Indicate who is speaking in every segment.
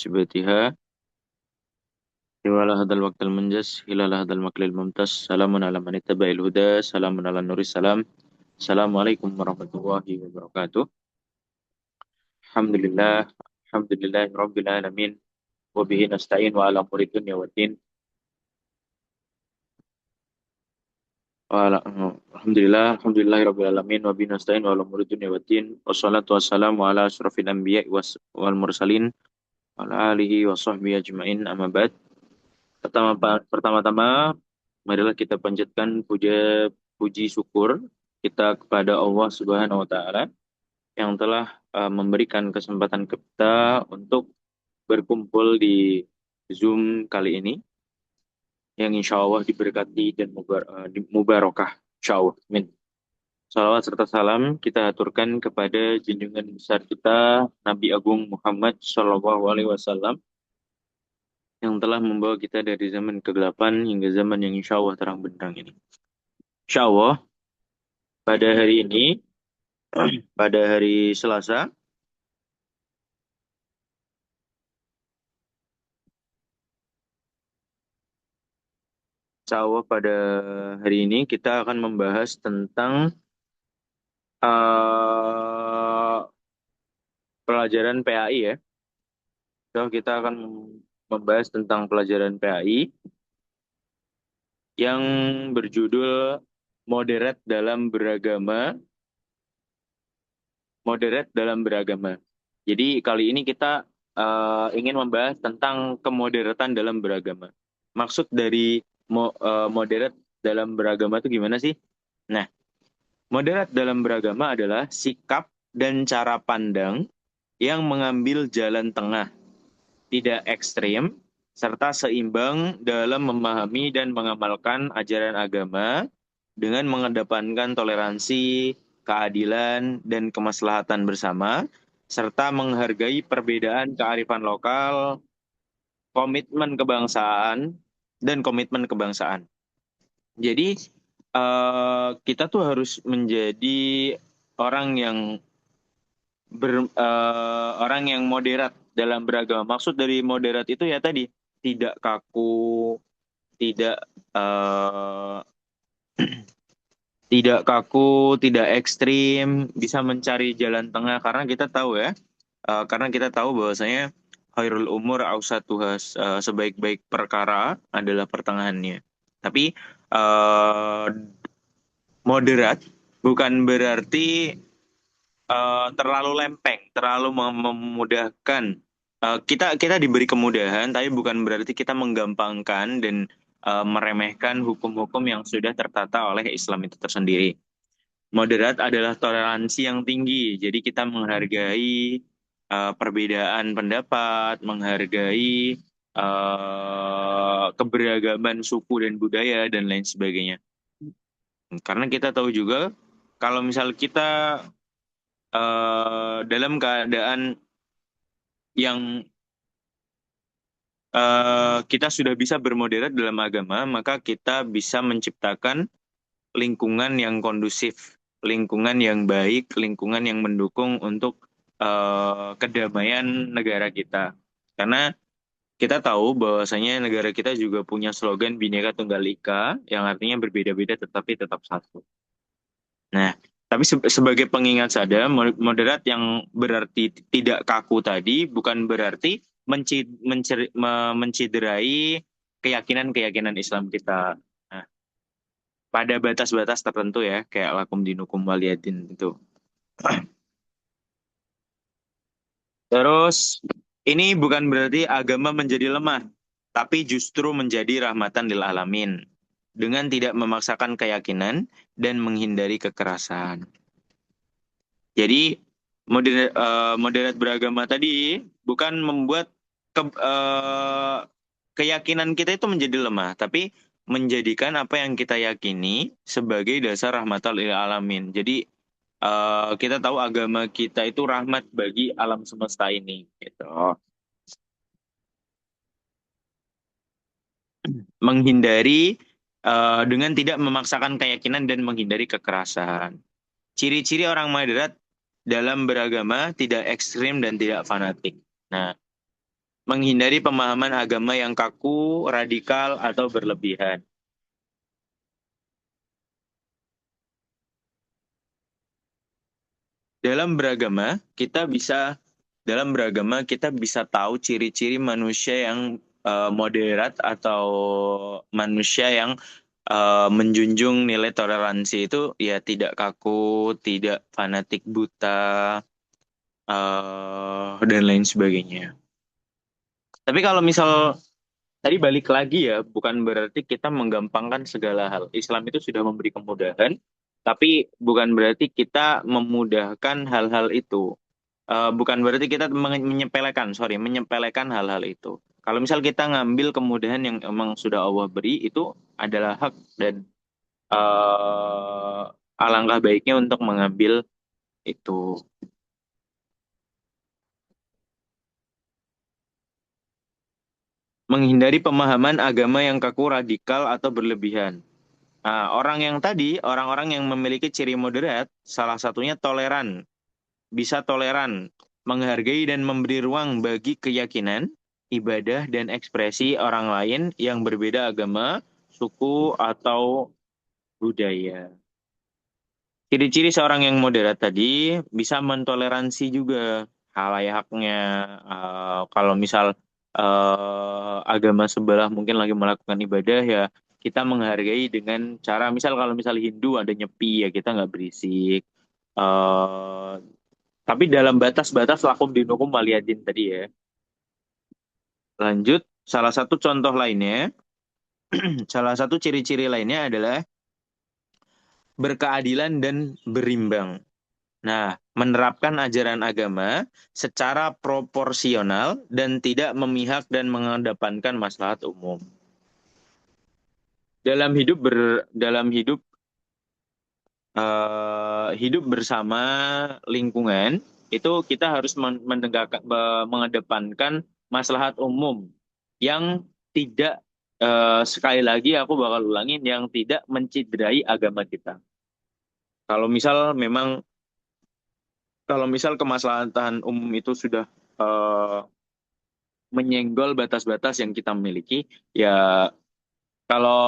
Speaker 1: سباتها حوال هذا الوقت المنجز خلال هذا المقل الممتاز سلام على من اتبع الهدى سلام على النور السلام السلام عليكم ورحمة الله وبركاته الحمد لله الحمد لله رب العالمين وبه نستعين وعلى أمور الدنيا والدين وعلى الحمد لله رب العالمين وبه نستعين وعلى أمور الدنيا والدين والصلاة والسلام على أشرف الأنبياء والمرسلين وعلى آله وصحبه أجمعين أما بعد. Pertama-tama, marilah kita panjatkan puji syukur kita kepada Allah Subhanahu wa taala yang telah memberikan kesempatan kita untuk berkumpul di Zoom kali ini yang insya Allah diberkati dan mubarakah. Insya Allah. Amin. Salawat serta salam kita aturkan kepada junjungan besar kita Nabi Agung Muhammad Shallallahu Alaihi Wasallam yang telah membawa kita dari zaman kegelapan hingga zaman yang insya Allah terang benderang ini. Insya Allah pada hari ini, pada hari Selasa, insya Allah pada hari ini kita akan membahas tentang uh, pelajaran PAI ya. So, kita akan membahas tentang pelajaran PAI yang berjudul Moderat dalam Beragama. Moderat dalam beragama. Jadi kali ini kita ingin membahas tentang kemoderatan dalam beragama. Maksud dari moderat dalam beragama itu gimana sih? Nah, moderat dalam beragama adalah sikap dan cara pandang yang mengambil jalan tengah, tidak ekstrem, serta seimbang dalam memahami dan mengamalkan ajaran agama dengan mengedepankan toleransi, keadilan, dan kemaslahatan bersama, serta menghargai perbedaan kearifan lokal, komitmen kebangsaan, dan komitmen kebangsaan. Jadi, kita tuh harus menjadi orang yang orang yang moderat dalam beragama. Maksud dari moderat itu ya tadi, tidak kaku, tidak eh, tidak kaku, tidak ekstrim, bisa mencari jalan tengah karena kita tahu ya, karena kita tahu bahwasanya khairul umur ausatuha, sebaik-baik perkara adalah pertengahannya. Tapi eh, moderat bukan berarti terlalu lempeng, terlalu memudahkan. Kita kita diberi kemudahan, tapi bukan berarti kita menggampangkan dan meremehkan hukum-hukum yang sudah tertata oleh Islam itu tersendiri. Moderat adalah toleransi yang tinggi, jadi kita menghargai perbedaan pendapat, menghargai keberagaman suku dan budaya dan lain sebagainya. Karena kita tahu juga kalau misal kita dalam keadaan yang kita sudah bisa bermoderat dalam agama, maka kita bisa menciptakan lingkungan yang kondusif, lingkungan yang baik, lingkungan yang mendukung untuk kedamaian negara kita. Karena kita tahu bahwasanya negara kita juga punya slogan Bhinneka Tunggal Ika, yang artinya berbeda-beda tetapi tetap satu. Nah, tapi sebagai pengingat saja, moderat yang berarti tidak kaku tadi bukan berarti menciderai keyakinan-keyakinan Islam kita. Nah, pada batas-batas tertentu ya, kayak lakum dinukum waliyadin itu. Terus, ini bukan berarti agama menjadi lemah, tapi justru menjadi rahmatan lil alamin dengan tidak memaksakan keyakinan dan menghindari kekerasan. Jadi moderat beragama tadi bukan membuat keyakinan kita itu menjadi lemah, tapi menjadikan apa yang kita yakini sebagai dasar rahmatal lil alamin. Jadi kita tahu agama kita itu rahmat bagi alam semesta ini, gitu. Menghindari dengan tidak memaksakan keyakinan dan menghindari kekerasan. Ciri-ciri orang moderat dalam beragama tidak ekstrim dan tidak fanatik. Nah, menghindari pemahaman agama yang kaku, radikal, atau berlebihan. Dalam beragama, kita bisa dalam beragama kita bisa tahu ciri-ciri manusia yang moderat atau manusia yang menjunjung nilai toleransi itu ya tidak kaku, tidak fanatik buta, dan lain sebagainya. Tapi kalau misal tadi balik lagi ya, bukan berarti kita menggampangkan segala hal. Islam itu sudah memberi kemudahan, tapi bukan berarti kita memudahkan hal-hal itu. Bukan berarti kita menyepelekan, sorry, menyepelekan hal-hal itu. Kalau misal kita ngambil kemudahan yang emang sudah Allah beri, itu adalah hak dan alangkah baiknya untuk mengambil itu. Menghindari pemahaman agama yang kaku, radikal, atau berlebihan. Nah, orang-orang yang memiliki ciri moderat, salah satunya toleran, bisa toleran, menghargai dan memberi ruang bagi keyakinan, ibadah, dan ekspresi orang lain yang berbeda agama, suku, atau budaya. Ciri-ciri seorang yang moderat tadi bisa mentoleransi juga halayaknya. Kalau misal agama sebelah mungkin lagi melakukan ibadah ya kita menghargai dengan cara misal kalau misal Hindu ada nyepi ya kita nggak berisik. Eh, tapi dalam batas-batas lakum dinukum waliyadin tadi ya. Lanjut, salah satu ciri-ciri lainnya adalah berkeadilan dan berimbang. Nah, menerapkan ajaran agama secara proporsional dan tidak memihak dan mengedepankan maslahat umum. Dalam hidup bersama lingkungan itu kita harus mengedepankan maslahat umum yang tidak sekali lagi aku bakal ulangin yang tidak menciderai agama kita. Kalau misal memang kalau misal kemaslahatan umum itu sudah eh, menyenggol batas-batas yang kita miliki, ya kalau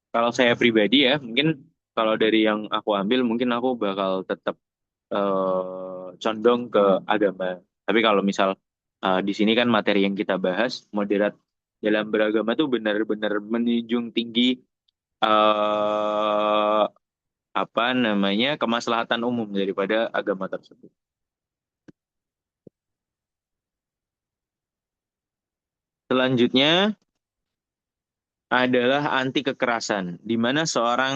Speaker 1: kalau saya pribadi ya, mungkin kalau dari yang aku ambil, mungkin aku bakal tetap condong ke agama. Tapi kalau misal di sini kan materi yang kita bahas, moderat dalam beragama tuh benar-benar menjunjung tinggi eh, apa namanya kemaslahatan umum daripada agama tersebut. Selanjutnya adalah anti kekerasan, di mana salah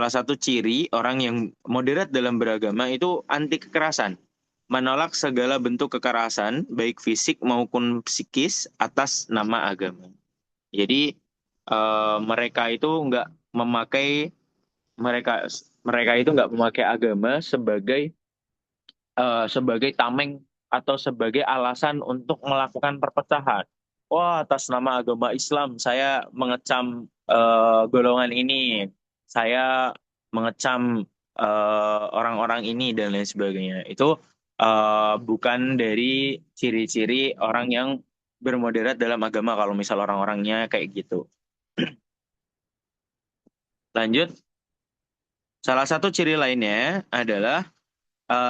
Speaker 1: satu ciri orang yang moderat dalam beragama itu anti kekerasan, menolak segala bentuk kekerasan baik fisik maupun psikis atas nama agama. Jadi mereka itu nggak memakai mereka mereka itu nggak memakai agama sebagai tameng atau sebagai alasan untuk melakukan perpecahan. Wah, atas nama agama Islam, saya mengecam golongan ini, saya mengecam orang-orang ini dan lain sebagainya. Itu bukan dari ciri-ciri orang yang bermoderat dalam agama kalau misal orang-orangnya kayak gitu. Lanjut, salah satu ciri lainnya adalah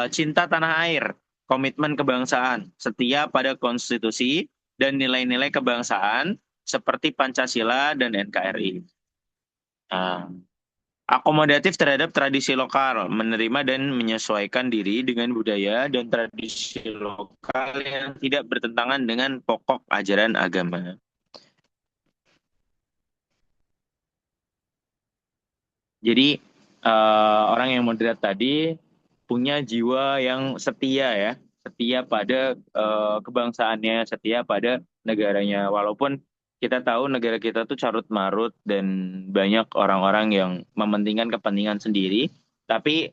Speaker 1: cinta tanah air, komitmen kebangsaan, setia pada konstitusi dan nilai-nilai kebangsaan seperti Pancasila dan NKRI. Nah, akomodatif terhadap tradisi lokal, menerima dan menyesuaikan diri dengan budaya dan tradisi lokal yang tidak bertentangan dengan pokok ajaran agama. Jadi orang yang moderat tadi punya jiwa yang setia ya, setia pada kebangsaannya, setia pada negaranya. Walaupun kita tahu negara kita tuh carut marut dan banyak orang-orang yang mementingkan kepentingan sendiri, tapi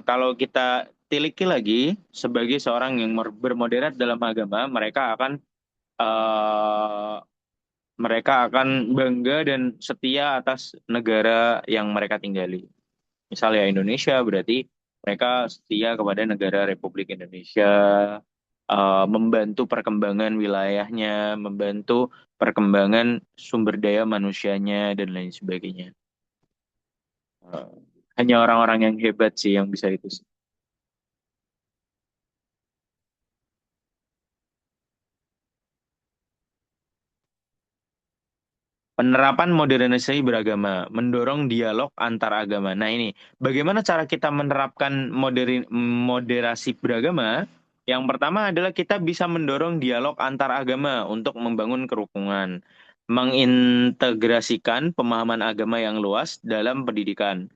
Speaker 1: kalau kita tiliki lagi sebagai seorang yang bermoderat dalam agama, eh, mereka akan bangga dan setia atas negara yang mereka tinggali. Misalnya Indonesia berarti mereka setia kepada negara Republik Indonesia. membantu perkembangan wilayahnya, membantu perkembangan sumber daya manusianya dan lain sebagainya. Eh, Hanya orang-orang yang hebat sih yang bisa itu. Penerapan modernisasi beragama, mendorong dialog antar agama. Nah ini, bagaimana cara kita menerapkan moderasi beragama? Yang pertama adalah kita bisa mendorong dialog antar agama untuk membangun kerukunan, mengintegrasikan pemahaman agama yang luas dalam pendidikan.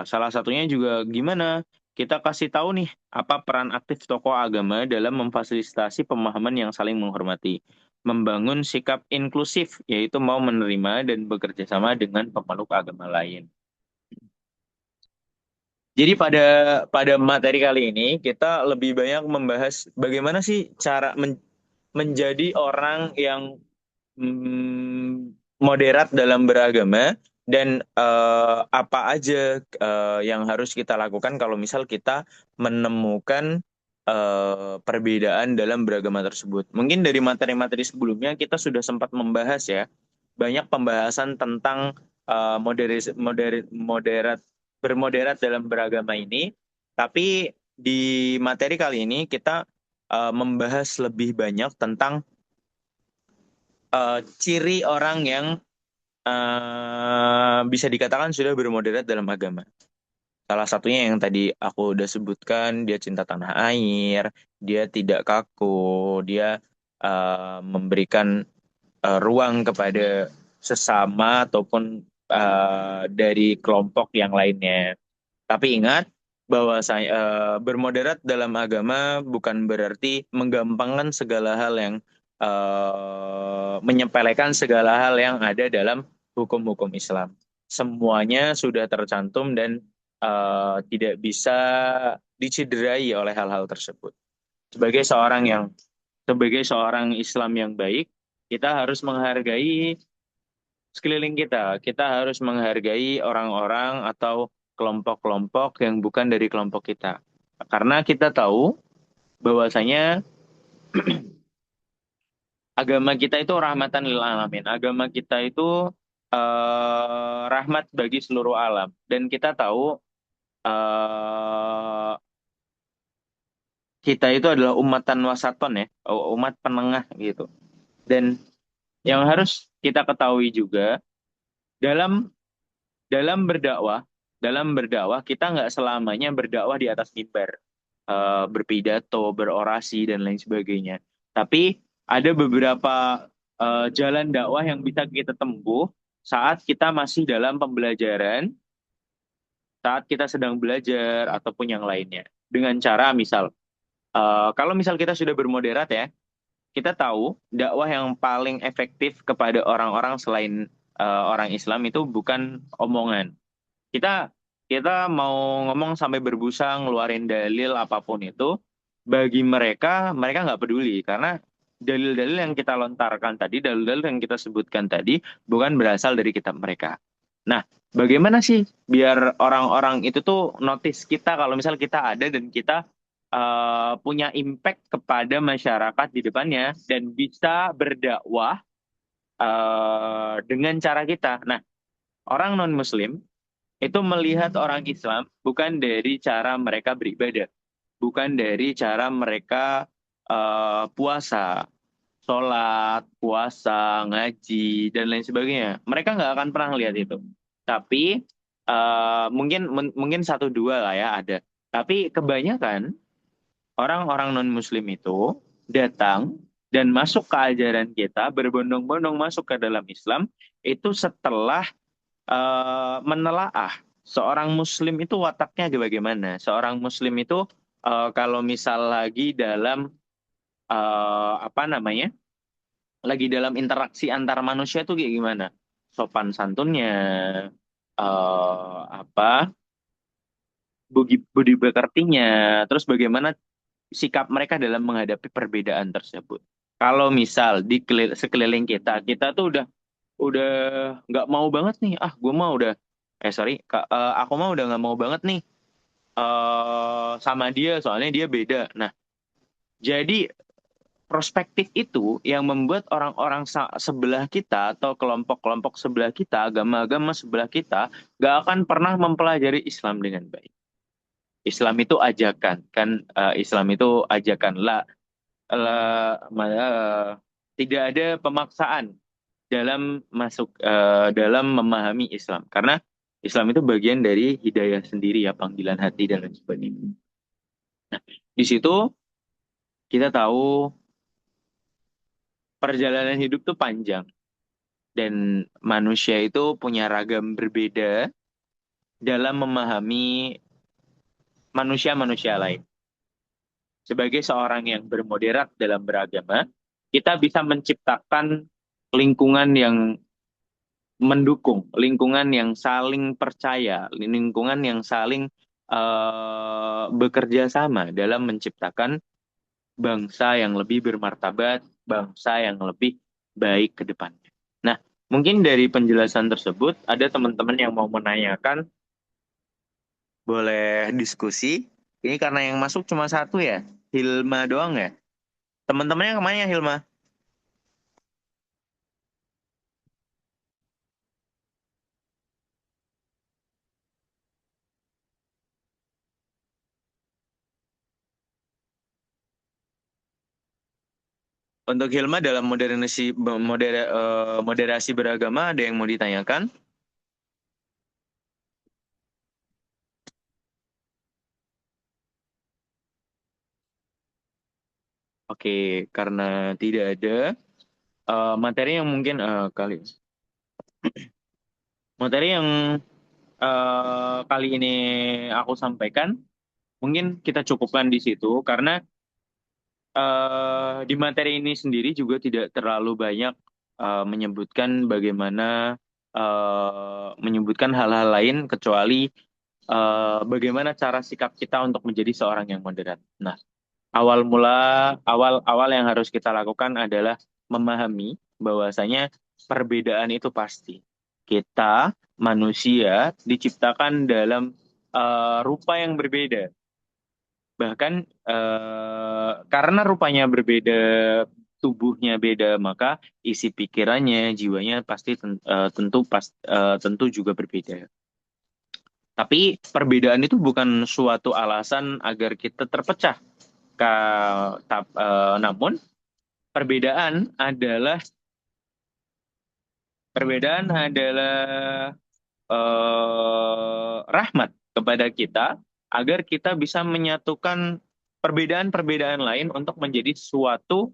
Speaker 1: Salah satunya juga gimana? Kita kasih tahu nih apa peran aktif tokoh agama dalam memfasilitasi pemahaman yang saling menghormati, membangun sikap inklusif, yaitu mau menerima dan bekerja sama dengan pemeluk agama lain. Jadi pada pada materi kali ini kita lebih banyak membahas bagaimana sih cara menjadi orang yang moderat dalam beragama dan apa aja yang harus kita lakukan kalau misal kita menemukan perbedaan dalam beragama tersebut. Mungkin dari materi-materi sebelumnya kita sudah sempat membahas ya banyak pembahasan tentang moderat bermoderat dalam beragama ini, tapi di materi kali ini kita membahas lebih banyak tentang ciri orang yang bisa dikatakan sudah bermoderat dalam agama. Salah satunya yang tadi aku udah sebutkan, dia cinta tanah air, dia tidak kaku, dia memberikan ruang kepada sesama ataupun dari kelompok yang lainnya. Tapi ingat bahwa saya bermoderat dalam agama bukan berarti menggampangkan segala hal yang menyepelekan segala hal yang ada dalam hukum-hukum Islam. Semuanya sudah tercantum dan tidak bisa dicederai oleh hal-hal tersebut. Sebagai seorang yang sebagai seorang Islam yang baik, kita harus menghargai sekeliling kita. Kita harus menghargai orang-orang atau kelompok-kelompok yang bukan dari kelompok kita. Karena kita tahu bahwasanya agama kita itu rahmatan lil alamin. Agama kita itu rahmat bagi seluruh alam. Dan kita tahu eh, kita itu adalah umatan wasaton ya, umat penengah gitu. Dan yang harus kita ketahui juga dalam dalam berdakwah, dalam berdakwah kita nggak selamanya berdakwah di atas mimbar, berpidato, berorasi dan lain sebagainya. Tapi ada beberapa jalan dakwah yang bisa kita tempuh saat kita masih dalam pembelajaran, saat kita sedang belajar ataupun yang lainnya. Dengan cara misal, kalau misal kita sudah bermoderat ya, kita tahu dakwah yang paling efektif kepada orang-orang selain orang Islam itu bukan omongan. kita kita mau ngomong sampai berbusa ngeluarin dalil apapun itu, bagi mereka nggak peduli karena dalil-dalil yang kita lontarkan tadi, dalil-dalil yang kita sebutkan tadi bukan berasal dari kitab mereka. Nah, bagaimana sih biar orang-orang itu tuh notice kita kalau misal kita ada dan kita punya impact kepada masyarakat di depannya dan bisa berdakwah dengan cara kita. Nah, orang non-Muslim itu melihat orang Islam bukan dari cara mereka beribadah, bukan dari cara mereka puasa, sholat, puasa, ngaji, dan lain sebagainya. Mereka nggak akan pernah lihat itu. Tapi mungkin satu dua lah ya ada. Tapi kebanyakan orang-orang non-Muslim itu datang dan masuk ke ajaran kita, berbondong-bondong masuk ke dalam Islam, itu setelah menelaah seorang muslim itu wataknya bagaimana. Seorang muslim itu kalau misal lagi dalam apa namanya? Lagi dalam interaksi antar manusia itu kayak gimana? Sopan santunnya, apa? Budi pekertinya, terus bagaimana sikap mereka dalam menghadapi perbedaan tersebut. Kalau misal di sekeliling kita, kita tuh udah nggak mau banget nih, gue mah udah sorry aku mah udah nggak mau banget nih sama dia soalnya dia beda. Nah, Jadi perspektif itu yang membuat orang-orang sebelah kita atau kelompok-kelompok sebelah kita, agama-agama sebelah kita, gak akan pernah mempelajari Islam dengan baik. Islam itu ajakan, kan? Islam itu ajakan lah, tidak ada pemaksaan dalam dalam memahami Islam, karena Islam itu bagian dari hidayah sendiri ya, panggilan hati dan lain sebagainya. Nah, di situ kita tahu perjalanan hidup tuh panjang dan manusia itu punya ragam berbeda dalam memahami manusia-manusia lain. Sebagai seorang yang bermoderat dalam beragama, kita bisa menciptakan lingkungan yang mendukung, lingkungan yang saling percaya, lingkungan yang saling bekerja sama dalam menciptakan bangsa yang lebih bermartabat, bangsa yang lebih baik ke depannya. Nah, mungkin dari penjelasan tersebut, ada teman-teman yang mau menanyakan, boleh diskusi. Ini karena yang masuk cuma satu ya, Hilma doang ya. Teman-temannya kemana ya, Hilma? Untuk Hilma dalam moderasi beragama, ada yang mau ditanyakan? Oke, karena tidak ada materi yang mungkin materi yang kali ini aku sampaikan, mungkin kita cukupkan di situ karena di materi ini sendiri juga tidak terlalu banyak menyebutkan hal-hal lain kecuali bagaimana cara sikap kita untuk menjadi seorang yang moderat. Nah, awal yang harus kita lakukan adalah memahami bahwasanya perbedaan itu pasti. Kita manusia diciptakan dalam rupa yang berbeda. Bahkan karena rupanya berbeda, tubuhnya beda, maka isi pikirannya, jiwanya pasti tentu juga berbeda. Tapi perbedaan itu bukan suatu alasan agar kita terpecah. Namun perbedaan adalah perbedaan adalah rahmat kepada kita agar kita bisa menyatukan perbedaan-perbedaan lain untuk menjadi suatu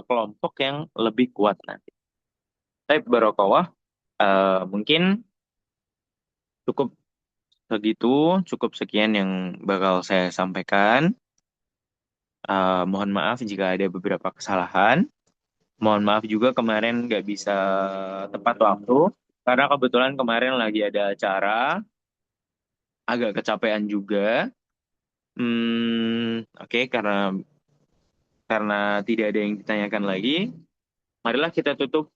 Speaker 1: kelompok yang lebih kuat nanti. Tapi Barokawah, mungkin cukup segitu, cukup sekian yang bakal saya sampaikan. Mohon maaf jika ada beberapa kesalahan. Mohon maaf juga kemarin nggak bisa tepat waktu, karena kebetulan kemarin lagi ada acara, agak kecapean juga. Oke, karena tidak ada yang ditanyakan lagi, marilah kita tutup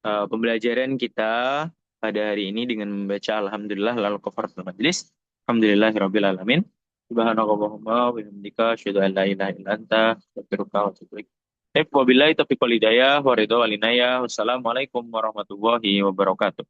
Speaker 1: pembelajaran kita pada hari ini dengan membaca Alhamdulillah lalu kafaratul majelis. Alhamdulillahirabbil alamin. Subhanakallahumma wa bihamdika asyhadu an la ilaha illa anta astaghfiruka wa atubu ilaik. Wabillahi taufiq wal hidayah wa ridha wal inayah. Wassalamualaikum warahmatullahi wabarakatuh.